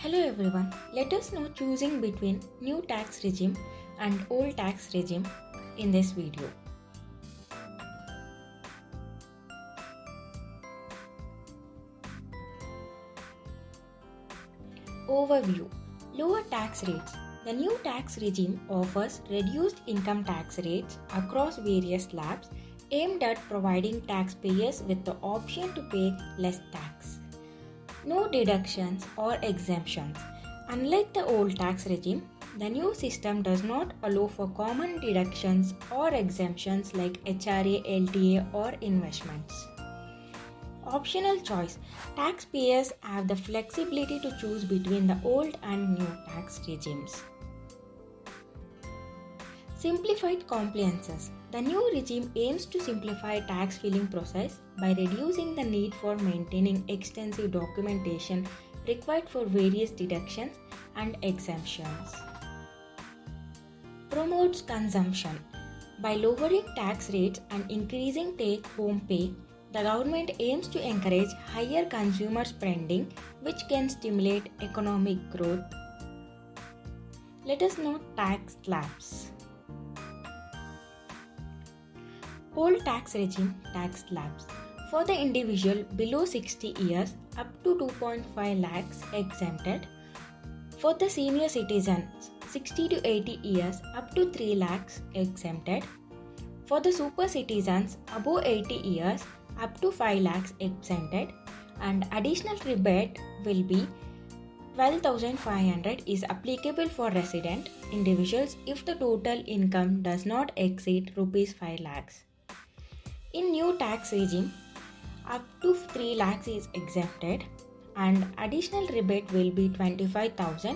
Hello everyone, let us know choosing between new tax regime and old tax regime in this video. Overview. Lower tax rates. The new tax regime offers reduced income tax rates across various slabs aimed at providing taxpayers with the option to pay less tax. No deductions or exemptions. Unlike the old tax regime, the new system does not allow for common deductions or exemptions like HRA, LTA or investments. Optional choice. Taxpayers have the flexibility to choose between the old and new tax regimes. Simplified compliances. The new regime aims to simplify tax filing process by reducing the need for maintaining extensive documentation required for various deductions and exemptions. Promotes consumption. By lowering tax rates and increasing take-home pay, the government aims to encourage higher consumer spending, which can stimulate economic growth. Let us know tax slabs. Old tax regime tax slabs. For the individual below 60 years up to 2.5 lakhs exempted. For the senior citizens 60 to 80 years up to 3 lakhs exempted. For the super citizens above 80 years up to 5 lakhs exempted, and additional rebate will be 12,500 is applicable for resident individuals if the total income does not exceed rupees 5 lakhs. In new tax regime, up to 3 lakhs is exempted and additional rebate will be 25,000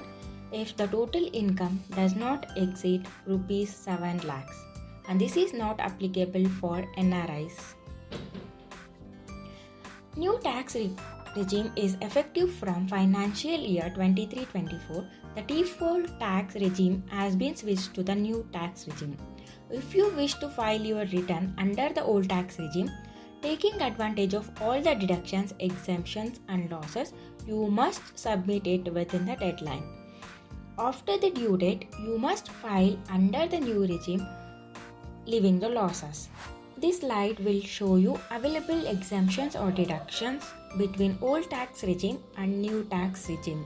if the total income does not exceed rupees 7 lakhs, and this is not applicable for NRIs. New tax regime is effective from financial year 23-24. The default tax regime has been switched to the new tax regime. If you wish to file your return under the old tax regime, taking advantage of all the deductions, exemptions and losses, you must submit it within the deadline. After the due date, you must file under the new regime, leaving the losses. This slide will show you available exemptions or deductions between old tax regime and new tax regime.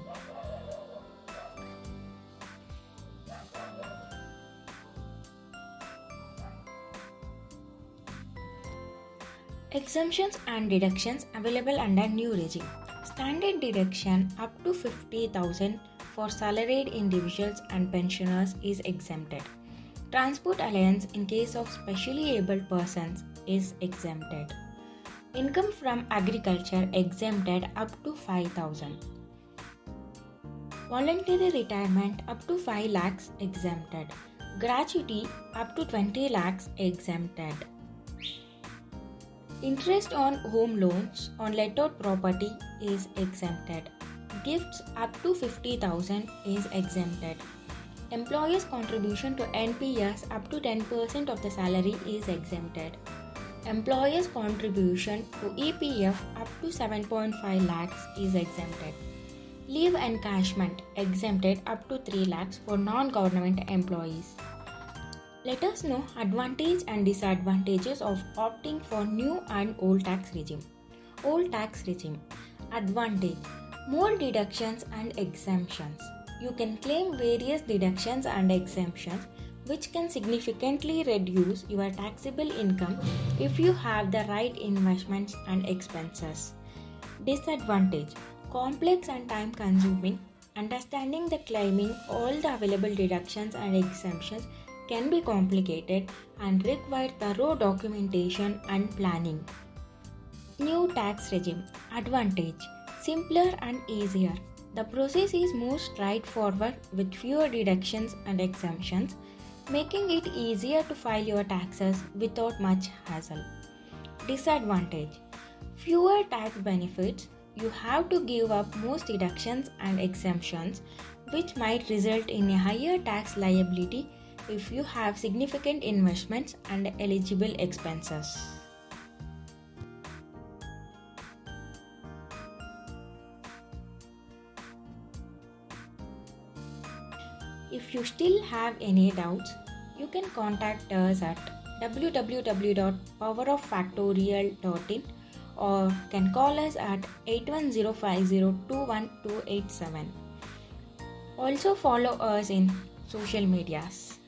Exemptions and deductions available under new regime. Standard deduction up to 50,000 for salaried individuals and pensioners is exempted. Transport allowance in case of specially abled persons is exempted. Income from agriculture exempted up to 5,000. Voluntary retirement up to 5 lakhs exempted. Gratuity up to 20 lakhs exempted. Interest on home loans on let-out property is exempted. Gifts up to 50,000 is exempted. Employers' contribution to NPS up to 10% of the salary is exempted. Employers' contribution to EPF up to 7.5 lakhs is exempted. Leave encashment exempted up to 3 lakhs for non-government employees. Let us know advantages and disadvantages of opting for new and old tax regime. Old tax regime. Advantage: more deductions and exemptions. You can claim various deductions and exemptions which can significantly reduce your taxable income if you have the right investments and expenses. Disadvantage: complex and time consuming. Understanding the claiming all the available deductions and exemptions can be complicated and require thorough documentation and planning. New tax regime. Advantage: simpler and easier. The process is more straightforward with fewer deductions and exemptions, making it easier to file your taxes without much hassle. Disadvantage: fewer tax benefits. You have to give up most deductions and exemptions, which might result in a higher tax liability if you have significant investments and eligible expenses. If you still have any doubts, you can contact us at www.poweroffactorial.in or can call us at 81050 21287. Also follow us in social medias.